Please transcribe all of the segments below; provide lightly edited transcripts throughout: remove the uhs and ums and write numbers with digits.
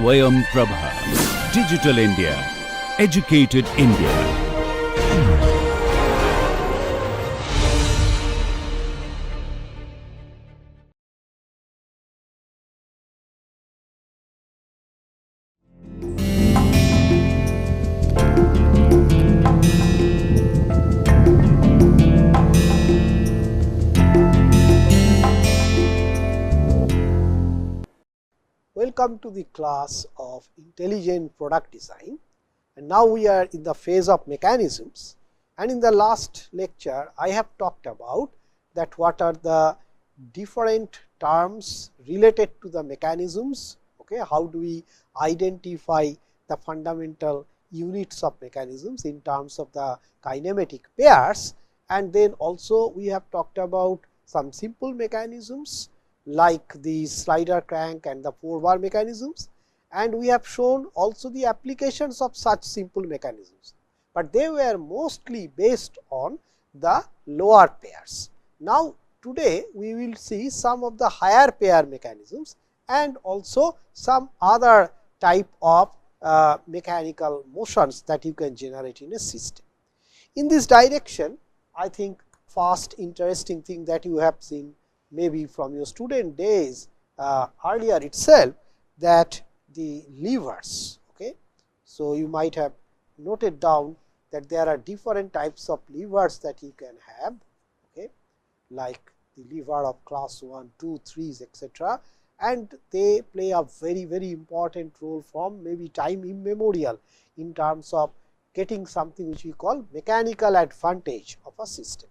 Swayam Prabha. Digital India. Educated India. Welcome to the class of intelligent product design, and now we are in the phase of mechanisms. And in the last lecture I have talked about that what are the different terms related to the mechanisms, okay, how do we identify the fundamental units of mechanisms in terms of the kinematic pairs, and then also we have talked about some simple mechanisms like the slider crank and the 4-bar mechanisms, and we have shown also the applications of such simple mechanisms, but they were mostly based on the lower pairs. Now, today we will see some of the higher pair mechanisms and also some other type of mechanical motions that you can generate in a system. In this direction, I think first interesting thing that you have seen maybe from your student days earlier itself, that the levers. Okay. So, you might have noted down that there are different types of levers that you can have, okay, like the lever of class 1, 2, 3s, etc., and they play a very important role from maybe time immemorial in terms of getting something which we call mechanical advantage of a system.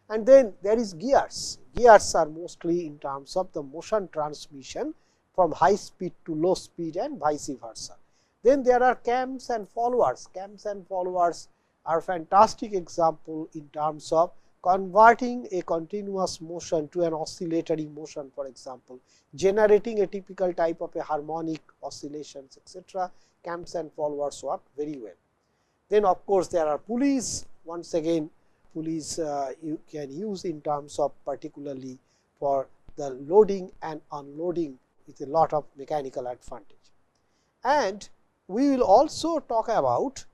And then there is gears. Gears are mostly in terms of the motion transmission from high speed to low speed and vice versa. Then there are cams and followers. Cams and followers are fantastic example in terms of converting a continuous motion to an oscillatory motion, for example, generating a typical type of a harmonic oscillations, etc. Cams and followers work very well. Then of course, there are pulleys. Once again, pulleys you can use in terms of particularly for the loading and unloading with a lot of mechanical advantage. And we will also talk about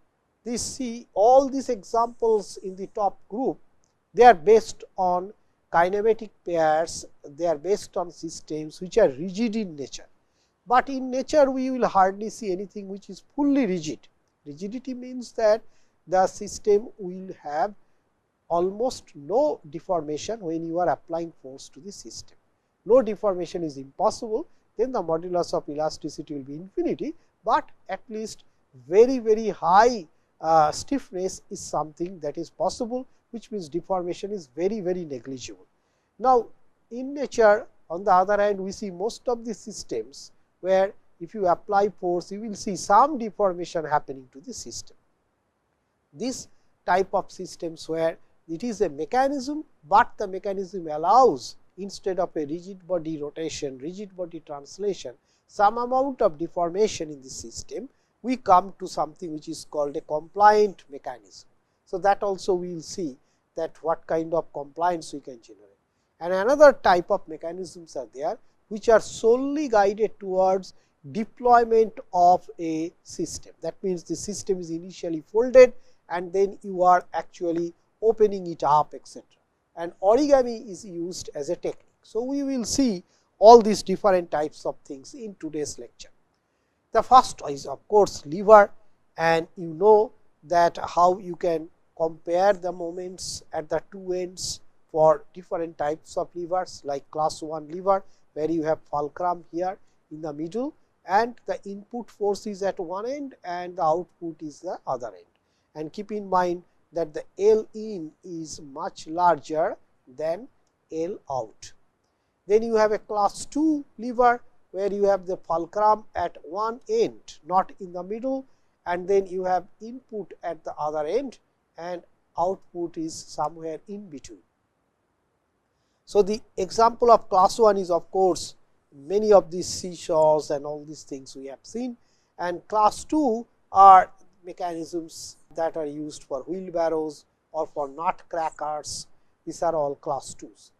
this. See, all these examples in the top group, they are based on kinematic pairs, they are based on systems which are rigid in nature, but in nature we will hardly see anything which is fully rigid. Rigidity means that the system will have almost no deformation when you are applying force to the system. No deformation is impossible, then the modulus of elasticity will be infinity, but at least very high stiffness is something that is possible, which means deformation is very negligible. Now, in nature, on the other hand, we see most of the systems where if you apply force, you will see some deformation happening to the system. This type of systems where it is a mechanism, but the mechanism allows, instead of a rigid body rotation, rigid body translation, some amount of deformation in the system, we come to something which is called a compliant mechanism. So, that also we will see that what kind of compliance we can generate. And another type of mechanisms are there which are solely guided towards deployment of a system. That means, the system is initially folded and then you are actually opening it up, etc. And origami is used as a technique. So, we will see all these different types of things in today's lecture. The first is of course lever, and you know that how you can compare the moments at the two ends for different types of levers, like class 1 lever, where you have fulcrum here in the middle and the input force is at one end and the output is the other end. And keep in mind that the L in is much larger than L out. Then you have a class 2 lever where you have the fulcrum at one end, not in the middle, and then you have input at the other end and output is somewhere in between. So, the example of class 1 is of course many of these seesaws and all these things we have seen, and class 2 are mechanisms that are used for wheelbarrows or for nut crackers. These are all class 2s.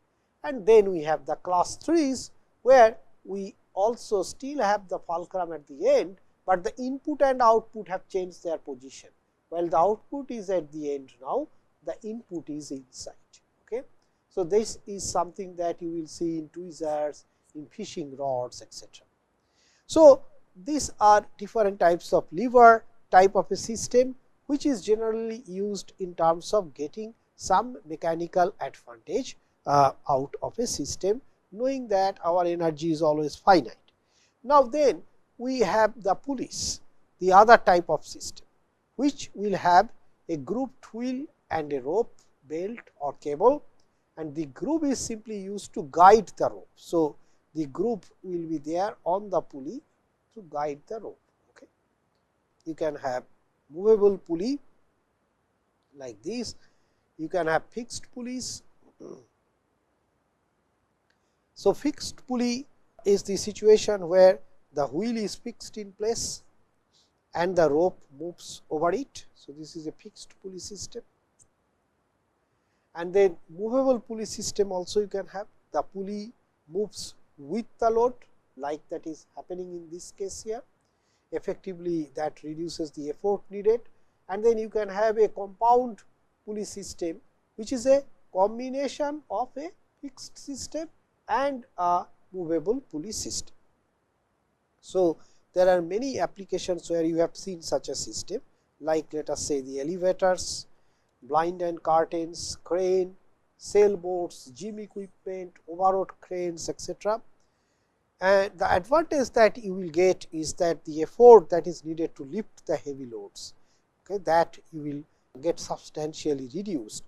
And then we have the class 3s where we also still have the fulcrum at the end, but the input and output have changed their position. While the output is at the end now, the input is inside. Okay. So, this is something that you will see in tweezers, in fishing rods, etc. So, these are different types of lever type of a system, which is generally used in terms of getting some mechanical advantage out of a system, knowing that our energy is always finite. Now, then we have the pulleys, the other type of system, which will have a grooved wheel and a rope, belt or cable, and the groove is simply used to guide the rope. So, the groove will be there on the pulley to guide the rope. Okay. You can have movable pulley like this, you can have fixed pulleys. So, fixed pulley is the situation where the wheel is fixed in place and the rope moves over it. So, this is a fixed pulley system. And then movable pulley system also you can have, the pulley moves with the load, like that is happening in this case here. Effectively, that reduces the effort needed. And then you can have a compound pulley system, which is a combination of a fixed system and a movable pulley system. So, there are many applications where you have seen such a system, like let us say the elevators, blind and curtains, crane, sailboats, gym equipment, overhead cranes, etc. And the advantage that you will get is that the effort that is needed to lift the heavy loads, okay, that you will get substantially reduced.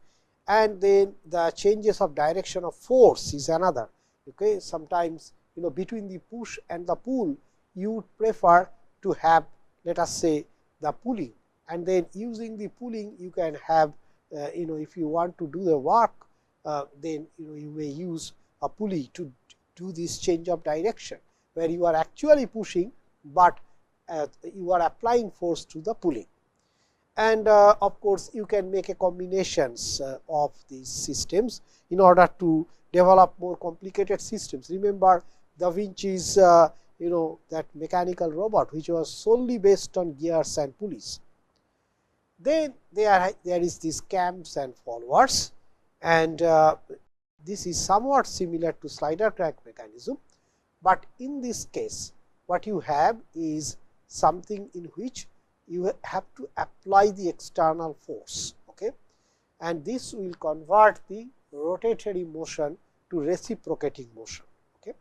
And then the changes of direction of force is another. Okay. Sometimes, between the push and the pull, you would prefer to have, let us say, the pulling, and then using the pulling you can have, if you want to do the work, then you may use a pulley to do this change of direction, where you are actually pushing, but you are applying force to the pulling. And of course, you can make a combinations of these systems in order to develop more complicated systems. Remember Da Vinci's that mechanical robot, which was solely based on gears and pulleys. Then there is this cams and followers, and this is somewhat similar to slider crank mechanism, but in this case what you have is something in which you have to apply the external force, okay, and this will convert the rotatory motion to reciprocating motion. Okay.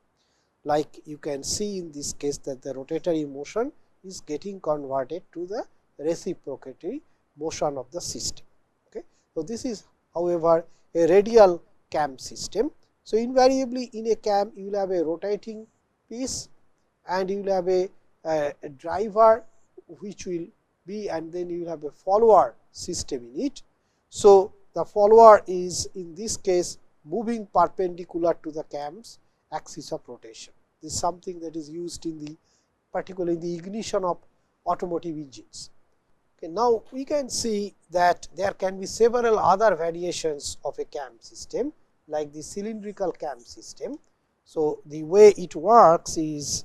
Like you can see in this case that the rotatory motion is getting converted to the reciprocatory motion of the system. Okay. So, this is however a radial cam system. So, invariably in a cam you will have a rotating piece and you will have a driver which will be, and then you will have a follower system in it. So, the follower is in this case moving perpendicular to the cam's axis of rotation. This is something that is used in the particularly in the ignition of automotive engines. Okay, now, we can see that there can be several other variations of a cam system, like the cylindrical cam system. So, the way it works is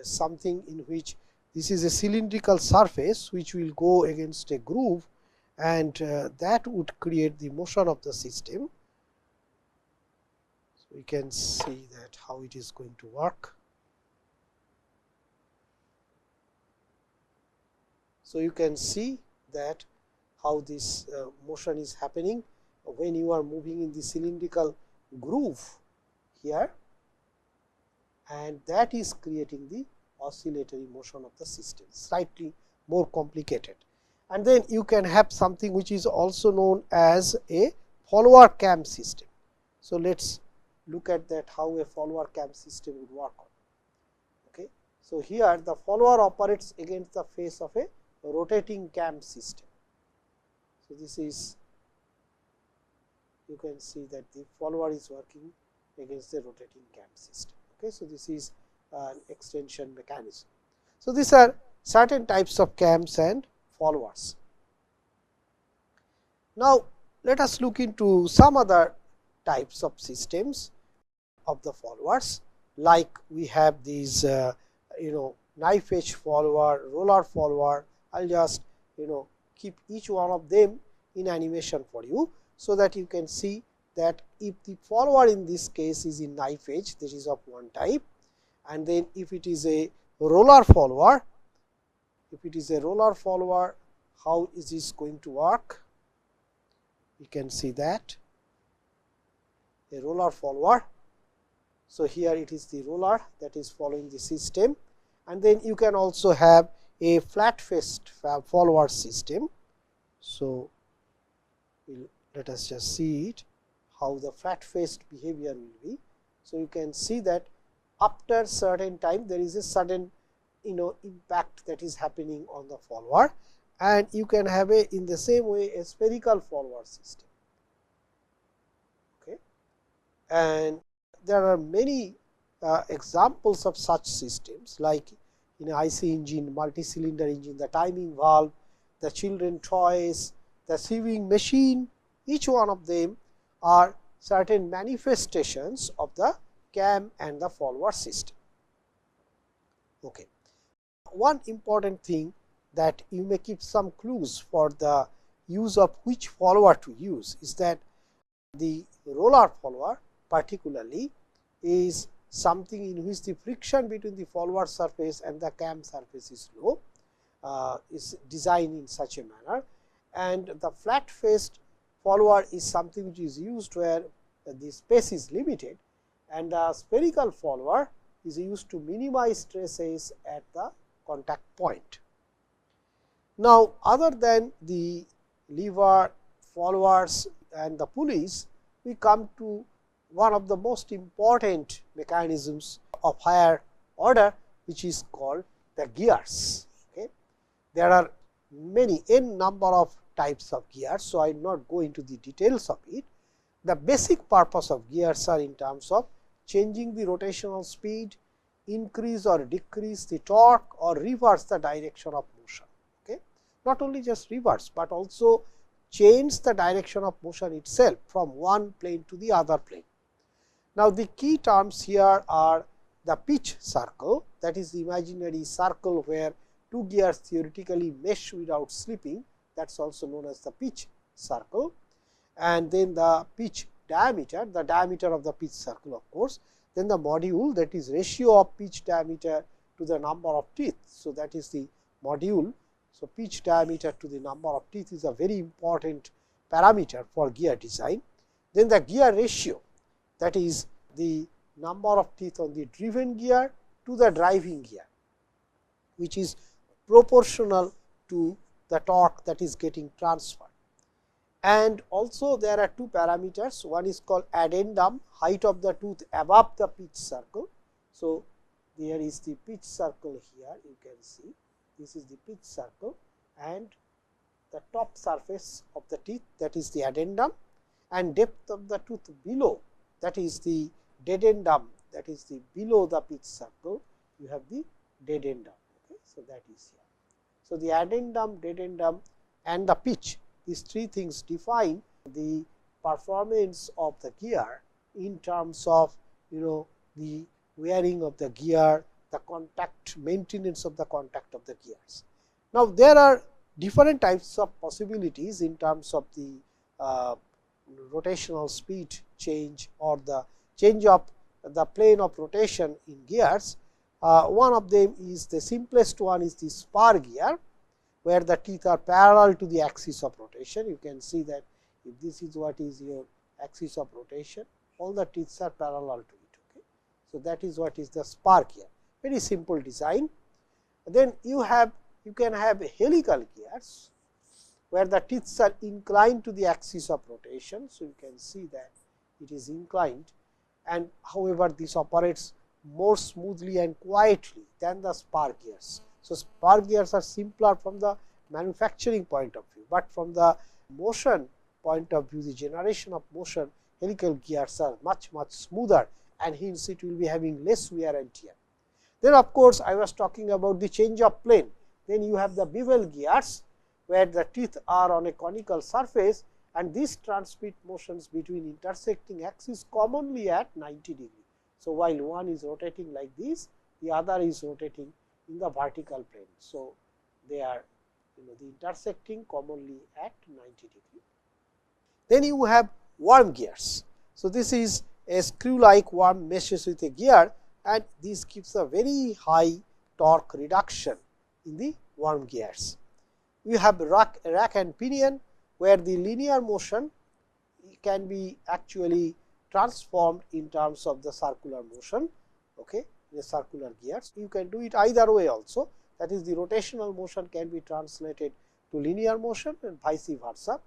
something in which this is a cylindrical surface which will go against a groove, and that would create the motion of the system. So, we can see that how it is going to work. So, you can see that how this motion is happening when you are moving in the cylindrical groove here, and that is creating the oscillatory motion of the system, slightly more complicated. And then you can have something which is also known as a follower cam system. So, let us look at that how a follower cam system would work on. Okay. So, here the follower operates against the face of a rotating cam system. So, this is, you can see that the follower is working against the rotating cam system. Okay. So, this is an extension mechanism. So, these are certain types of cams and followers. Now, let us look into some other types of systems of the followers, like we have these knife edge follower, roller follower. I will just keep each one of them in animation for you, so that you can see that if the follower in this case is in knife edge, this is of one type, and then if it is a roller follower, how is this going to work? You can see that a roller follower. So, here it is the roller that is following the system, and then you can also have a flat faced follower system. So, let us just see it, how the flat faced behavior will be. So, you can see that after certain time there is a sudden impact that is happening on the follower, and you can have a in the same way a spherical follower system. Okay. And there are many examples of such systems, like in IC engine, multi-cylinder engine, the timing valve, the children toys, the sewing machine. Each one of them are certain manifestations of the cam and the follower system. Okay. One important thing that you may keep some clues for the use of which follower to use is that the roller follower particularly is something in which the friction between the follower surface and the cam surface is low, is designed in such a manner, and the flat faced follower is something which is used where the space is limited, and the spherical follower is used to minimize stresses at the contact point. Now, other than the lever, followers and the pulleys, we come to one of the most important mechanisms of higher order, which is called the gears. Okay. There are many number of types of gears. So, I will not go into the details of it. The basic purpose of gears are in terms of changing the rotational speed, increase or decrease the torque, or reverse the direction of motion. Okay. Not only just reverse, but also change the direction of motion itself from one plane to the other plane. Now, the key terms here are the pitch circle, that is the imaginary circle where two gears theoretically mesh without slipping, that is also known as the pitch circle, and then the pitch diameter, the diameter of the pitch circle of course, then the module, that is ratio of pitch diameter to the number of teeth. So, that is the module. So, pitch diameter to the number of teeth is a very important parameter for gear design. Then the gear ratio, that is the number of teeth on the driven gear to the driving gear, which is proportional to the torque that is getting transferred. And also there are two parameters, one is called addendum, height of the tooth above the pitch circle. So, there is the pitch circle here, you can see this is the pitch circle, and the top surface of the teeth, that is the addendum, and depth of the tooth below, that is the dedendum, that is the below the pitch circle, you have the dedendum. Okay. So, that is here. So, the addendum, dedendum and the pitch, these three things define the performance of the gear in terms of the wearing of the gear, the contact, maintenance of the contact of the gears. Now, there are different types of possibilities in terms of the rotational speed change or the change of the plane of rotation in gears. One of them is the simplest one is the spar gear, where the teeth are parallel to the axis of rotation. You can see that if this is what is your axis of rotation, all the teeth are parallel to it. Okay. So, that is what is the spar gear, very simple design. Then you can have helical gears, where the teeth are inclined to the axis of rotation. So, you can see that it is inclined, and however, this operates more smoothly and quietly than the spar gears. So, spar gears are simpler from the manufacturing point of view, but from the motion point of view, the generation of motion, helical gears are much smoother, and hence it will be having less wear and tear. Then of course, I was talking about the change of plane. Then you have the bevel gears, where the teeth are on a conical surface, and these transmit motions between intersecting axes commonly at 90 degree. So, while one is rotating like this, the other is rotating in the vertical plane. So, they are the intersecting commonly at 90 degree. Then you have worm gears. So, this is a screw like worm meshes with a gear, and this gives a very high torque reduction in the worm gears. We have rack and pinion, where the linear motion can be actually transformed in terms of the circular motion, okay, in a circular gears. You can do it either way also, that is, the rotational motion can be translated to linear motion and vice versa.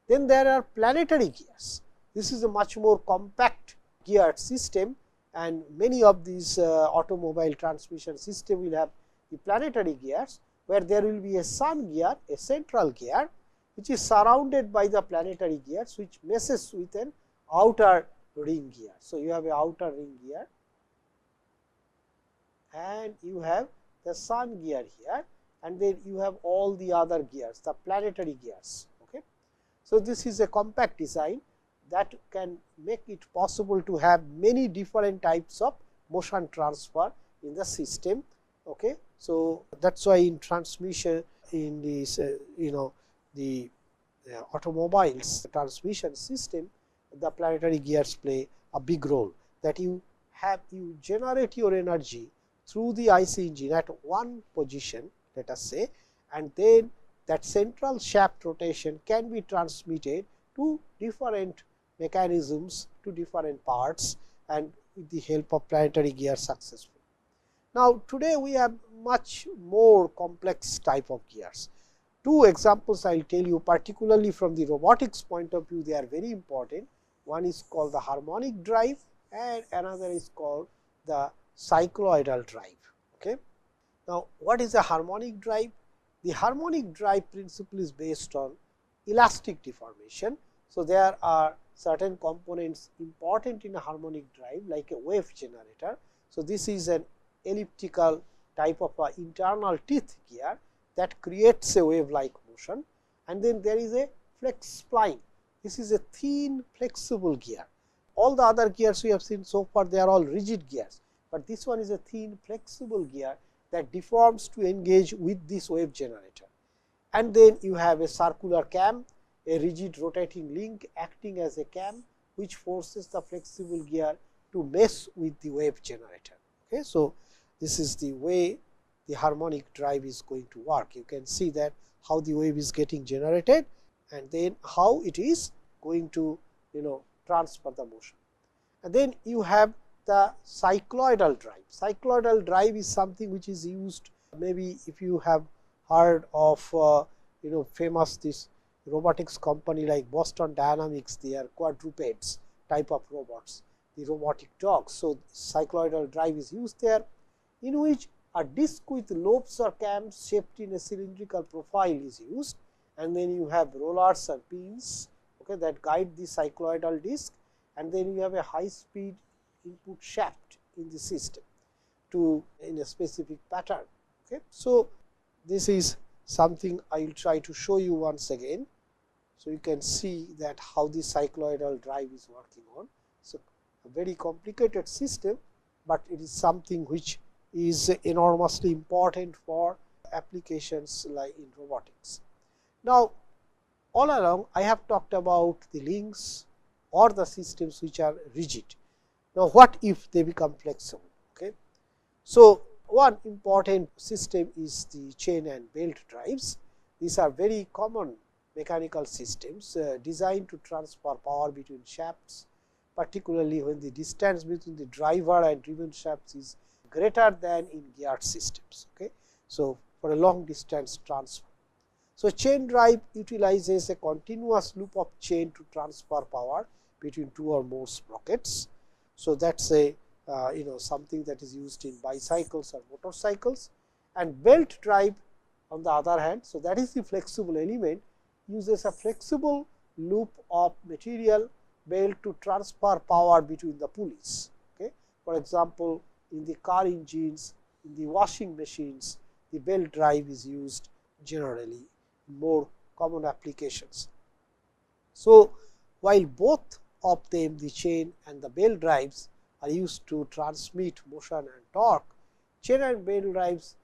Then there are planetary gears. This is a much more compact geared system, and many of these automobile transmission system will have the planetary gears, where there will be a sun gear, a central gear, which is surrounded by the planetary gears, which meshes with an outer ring gear. So, you have a outer ring gear, and you have the sun gear here, and then you have all the other gears, the planetary gears. Okay. So, this is a compact design that can make it possible to have many different types of motion transfer in the system. Okay. So, that is why in transmission in this the automobiles transmission system, the planetary gears play a big role, that you generate your energy through the IC engine at one position, let us say, and then that central shaft rotation can be transmitted to different mechanisms, to different parts, and with the help of planetary gear successful. Now, today we have much more complex type of gears. Two examples I will tell you, particularly from the robotics point of view, they are very important. One is called the harmonic drive, and another is called the cycloidal drive. Okay. Now, what is a harmonic drive? The harmonic drive principle is based on elastic deformation. So, there are certain components important in a harmonic drive, like a wave generator. So, this is an elliptical type of a internal teeth gear that creates a wave like motion, and then there is a flex spline. This is a thin flexible gear. All the other gears we have seen so far, they are all rigid gears, but this one is a thin flexible gear that deforms to engage with this wave generator. And then you have a circular cam, a rigid rotating link acting as a cam, which forces the flexible gear to mesh with the wave generator. Okay. So, this is the way the harmonic drive is going to work. You can see that how the wave is getting generated, and then how it is going to transfer the motion. And then you have the cycloidal drive. Cycloidal drive is something which is used, maybe if you have heard of famous this robotics company like Boston Dynamics, they are quadrupeds type of robots, the robotic dogs. So, cycloidal drive is used there, in which a disc with lobes or cams shaped in a cylindrical profile is used, and then you have rollers or pins, okay, that guide the cycloidal disc, and then you have a high speed input shaft in the system in a specific pattern. Okay. So, this is something I will try to show you once again. So, you can see that how the cycloidal drive is working on. So, a very complicated system, but it is something which is enormously important for applications like in robotics. Now, all along I have talked about the links or the systems which are rigid. Now, what if they become flexible? Okay. So, one important system is the chain and belt drives. These are very common mechanical systems designed to transfer power between shafts, particularly when the distance between the driver and driven shafts is greater than in geared systems. Okay. So, for a long distance transfer. So, chain drive utilizes a continuous loop of chain to transfer power between two or more sprockets. So, that is a something that is used in bicycles or motorcycles, and belt drive on the other hand. So, that is the flexible element, uses a flexible loop of material belt to transfer power between the pulleys. Okay. For example, in the car engines, in the washing machines, the belt drive is used generally in more common applications. So, while both of them, the chain and the belt drives, are used to transmit motion and torque, chain and belt drives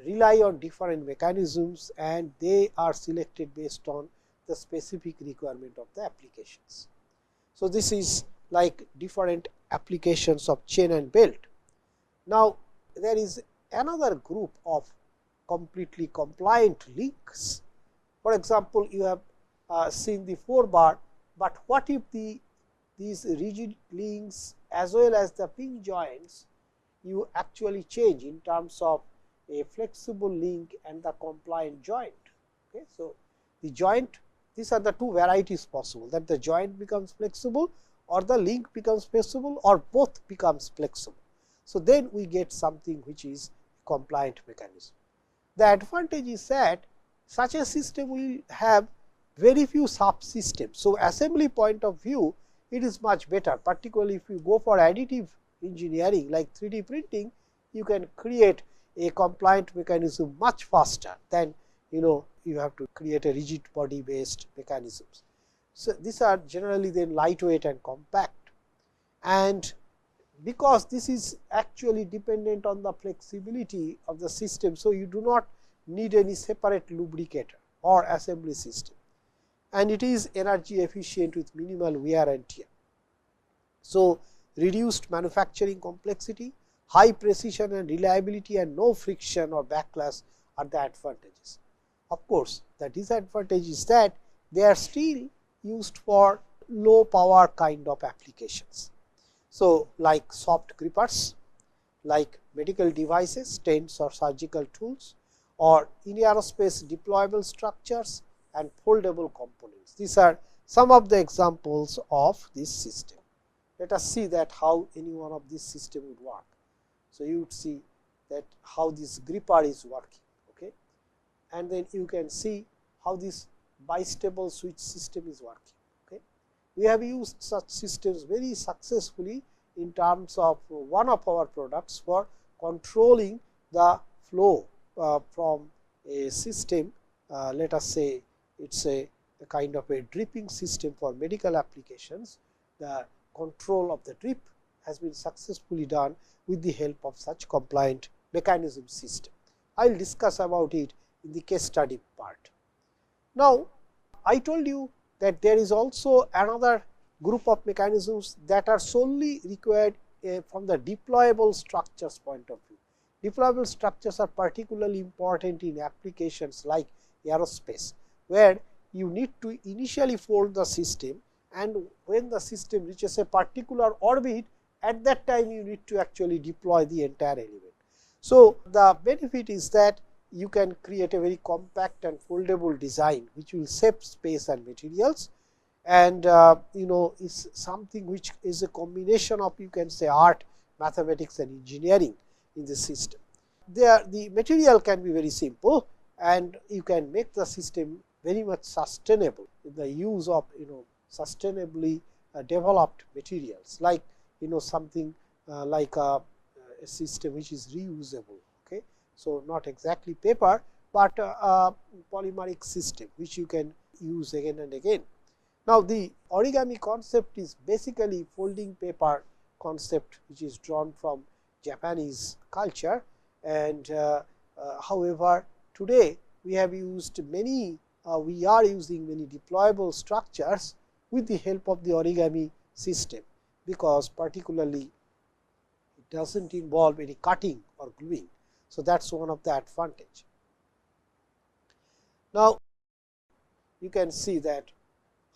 rely on different mechanisms and they are selected based on the specific requirement of the applications. So, this is like different applications of chain and belt. Now, there is another group of completely compliant links. For example, you have seen the 4 bar, but what if these rigid links as well as the pinch joints you actually change in terms of a flexible link and the compliant joint. Okay. So, the joint, these are the 2 varieties possible, that the joint becomes flexible or the link becomes flexible or both becomes flexible. So, then we get something which is compliant mechanism. The advantage is that such a system will have very few subsystems. So, assembly point of view, it is much better, particularly if you go for additive engineering like 3D printing, you can create a compliant mechanism much faster than you have to create a rigid body based mechanisms. So, these are generally then lightweight and compact, and because this is actually dependent on the flexibility of the system. So, you do not need any separate lubricator or assembly system, and it is energy efficient with minimal wear and tear. So, reduced manufacturing complexity, high precision and reliability and no friction or backlash are the advantages. Of course, the disadvantage is that they are still used for low power kind of applications. So, like soft grippers, like medical devices, stents or surgical tools, or in aerospace deployable structures and foldable components. These are some of the examples of this system. Let us see that how any one of this system would work. So, you would see that how this gripper is working, okay, and then you can see how this bistable switch system is working. Okay. We have used such systems very successfully in terms of one of our products for controlling the flow from a system. Let us say it is a kind of a dripping system for medical applications. The control of the drip has been successfully done with the help of such compliant mechanism system. I will discuss about it in the case study part. Now, I told you that there is also another group of mechanisms that are solely required from the deployable structures point of view. Deployable structures are particularly important in applications like aerospace, where you need to initially fold the system, and when the system reaches a particular orbit, at that time you need to actually deploy the entire element. So, the benefit is that you can create a very compact and foldable design which will save space and materials, and is something which is a combination of, you can say, art, mathematics and engineering in the system. There the material can be very simple and you can make the system very much sustainable in the use of sustainably developed materials, like something like a system which is reusable. Okay. So, not exactly paper, but a polymeric system which you can use again and again. Now, the origami concept is basically folding paper concept which is drawn from Japanese culture, and however, today we have used many we are using many deployable structures with the help of the origami system, because particularly it does not involve any cutting or gluing. So, that is one of the advantage. Now, you can see that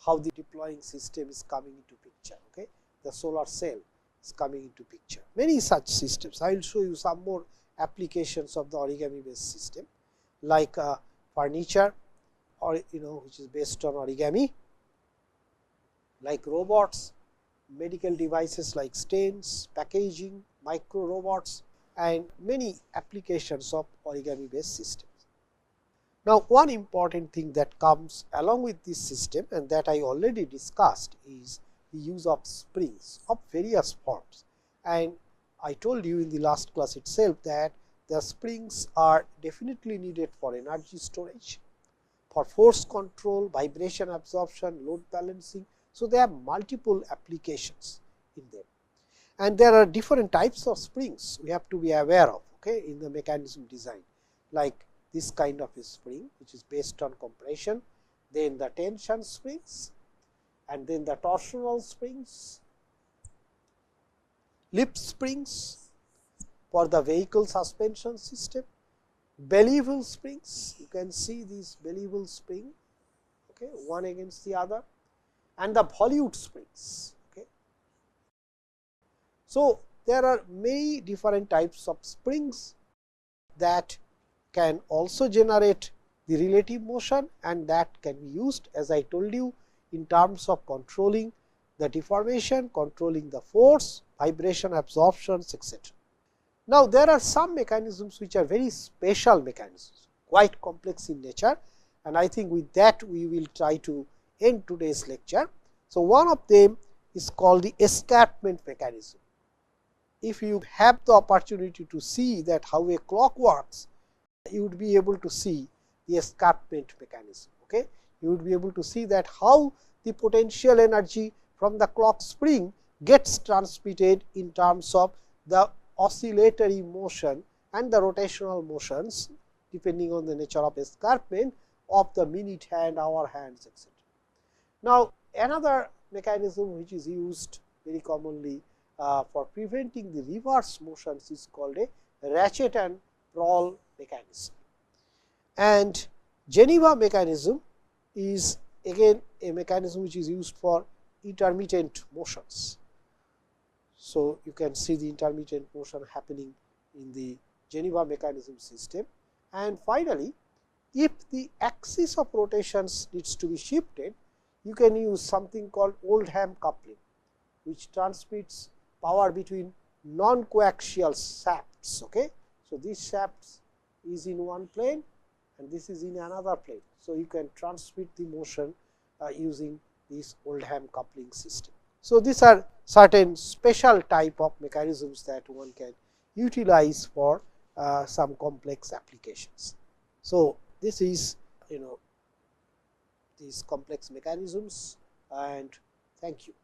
how the deploying system is coming into picture. Okay. The solar cell is coming into picture. Many such systems. I will show you some more applications of the origami based system, like furniture, or which is based on origami, like robots, medical devices like stents, packaging, micro robots, and many applications of origami based systems. Now, one important thing that comes along with this system, and that I already discussed, is the use of springs of various forms. And I told you in the last class itself that the springs are definitely needed for energy storage, for force control, vibration absorption, load balancing. So, there are multiple applications in them. And there are different types of springs we have to be aware of, okay, in the mechanism design, like this kind of a spring which is based on compression, then the tension springs, and then the torsional springs, lip springs for the vehicle suspension system, bellyful springs, you can see these bellyful spring, okay, one against the other, and the volute springs. Okay. So, there are many different types of springs that can also generate the relative motion, and that can be used, as I told you, in terms of controlling the deformation, controlling the force, vibration absorptions, etc. Now, there are some mechanisms which are very special mechanisms, quite complex in nature, and I think with that we will try to end today's lecture. So, one of them is called the escapement mechanism. If you have the opportunity to see that how a clock works, you would be able to see the escapement mechanism. Okay? You would be able to see that how the potential energy from the clock spring gets transmitted in terms of the oscillatory motion and the rotational motions depending on the nature of escarpment of the minute hand, hour hands, etc. Now, another mechanism which is used very commonly for preventing the reverse motions is called a ratchet and roll mechanism. And Geneva mechanism is again a mechanism which is used for intermittent motions. So, you can see the intermittent motion happening in the Geneva mechanism system. And finally, if the axis of rotations needs to be shifted, you can use something called Oldham coupling, which transmits power between non-coaxial shafts. Okay. So, this shaft is in one plane and this is in another plane. So, you can transmit the motion using this Oldham coupling system. So, these are certain special type of mechanisms that one can utilize for some complex applications. So, this is these complex mechanisms, and thank you.